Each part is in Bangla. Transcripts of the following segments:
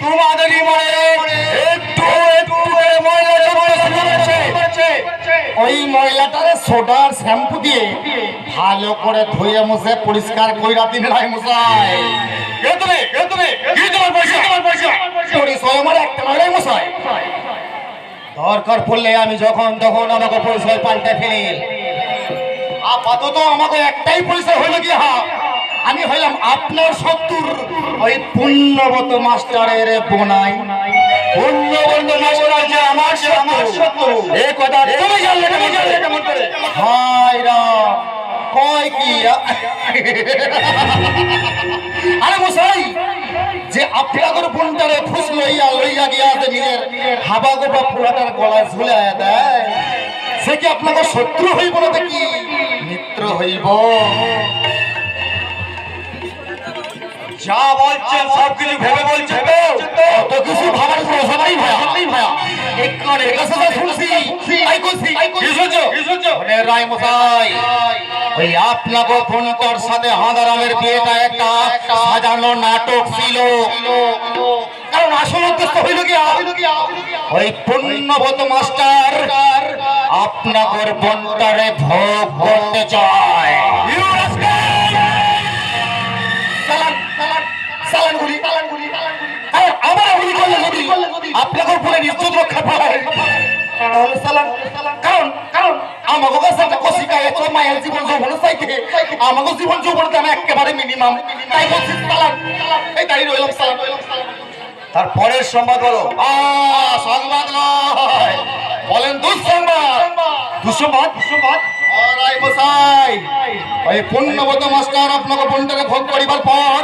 তোমাদেরই মনে একটু একটু করে ময়লা জমেছে। ওই ময়লাটারে সোডার শ্যাম্পু দিয়ে ভালো করে ধুয়ে মুছে পরিষ্কার কইরা দিন রাই মশাই। কে তুমি কি তোমার পয়সা পরিচয় আমার একটা নয় মশাই। দরকার পড়লে আমি যখন তখন আমাকে পরিচয় পাল্টে ফেলি। আপাতত আমাকে একটাই পরিচয় হইল কি আমি হইলাম আপনার শত্রুর ওই পুণ্যবত মাস্টারের বোনাই। পুণ্যবত মাস্টার যে আমার শত্রু এই কথা তুমি জানলে কেমন করে? হায় রাম কয় কি আরে মশাই যে আপনাদের বোনটারে ফুস লইয়া গিয়া নিজের হাবা গোপা পুরাটার গলায় ঝুলে দেয় সে কি আপনাকে শত্রু হইব না কি মিত্র হইব? যা বলছেন সবকিছু ভেবে বলছেন তো কিছু ভাবার প্রশ্নই ভায়া এখানে কথা শুনছি তাই কইছি কি শুনছো রায় মশাই ওই আপনাকে ফোনটার সাথে হাঁদারামের বিয়েটা একটা সাজানো নাটক ছিল। কারণ আসল উদ্দেশ্য হইল কি ওই পুণ্যবত মাস্টার আপনাদের বন্টারে ভোগ করতে চায়। আমার গুলি করলে যদি আপনাদের উপরে ইজ্জত রক্ষা পায় কারণ আমাকে কাছে একটা কষিকা এত মায়ের জীবন যৌবন চাইতে আমাকে জীবন যৌবন আমি একেবারে মিনিমাম তাই বলছি সালাম এই দাঁড়িয়ে রইলাম সালাম। তারপরের সংবাদ হলো সংবাদ নয় বলেন দুঃসংবাদ ওই পুণ্যবত মাস্টার আপনাকে বোনটাকে ভোগ করিবার পর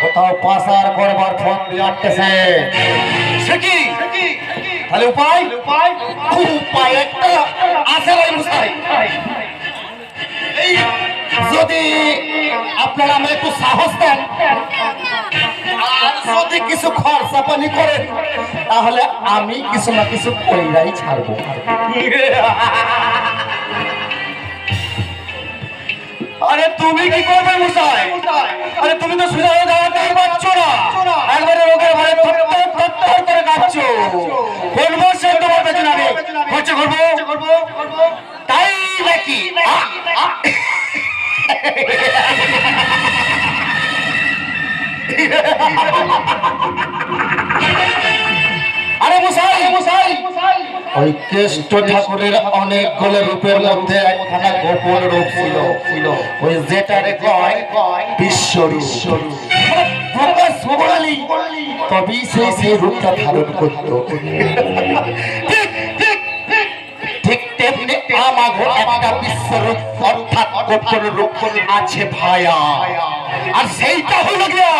কোথাও পাচার করবার ফোন দিয়ে আটকেছে। সে কি তাহলে উপায় একটা আছে রাই মশাই। যদি আপনারা আমাকে একটু সাহস দেন আর যদি কিছু খরচা পানি করেন তাহলে আমি কিছু না কিছু কইরাই ছাড়বো। আরে তুমি কি করবে মশাই? আরে তুমি তো সোজা হয়ে দাঁড়াতেই পারছো না, একবারে রোগের ভয়ে থরথর করে কাঁপছো। বলবো সে তোমার পেছনে আমি খরচা করবো তাই নাকি? আরে মশাই ওই কেষ্ট ঠাকুরের অনেকগুলো রূপের মধ্যে একখানা গোপন রূপ ছিল ওই যেটারে কয় বিশ্বরূপ। তবেই সেই রূপটা ধারণ করত। ঠিক তেমনি আমাগো একটা বিশ্বরূপ অর্থাৎ গোপন রূপ আছে ভায়া, আর সেইটা হলো গিয়া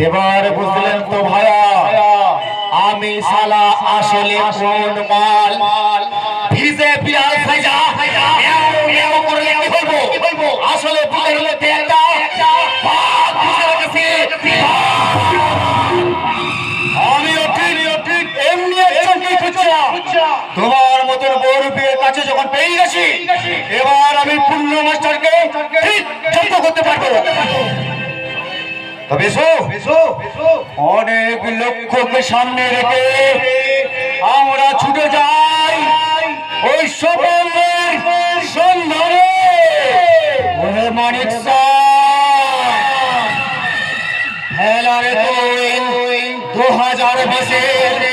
এবার বুঝলেন তো ভাইয়া আমি শালা আসলে কোন মাল? ভিজে পিয়াল ভাজা করলে কি বলবো? আসলে বুঝে গেলে তোমার মতন বড়ুপের কাছে যখন পেয়ে গেছি এবার আমি পুণ্য মাস্টারকে ঠিক যত্ন করতে পারবো। তবে অনেক লক্ষ্যকে সামনে রেখে আমরা ছুটে যাই ওই সফলের সন্ধানে। মানিক হেলারে 2020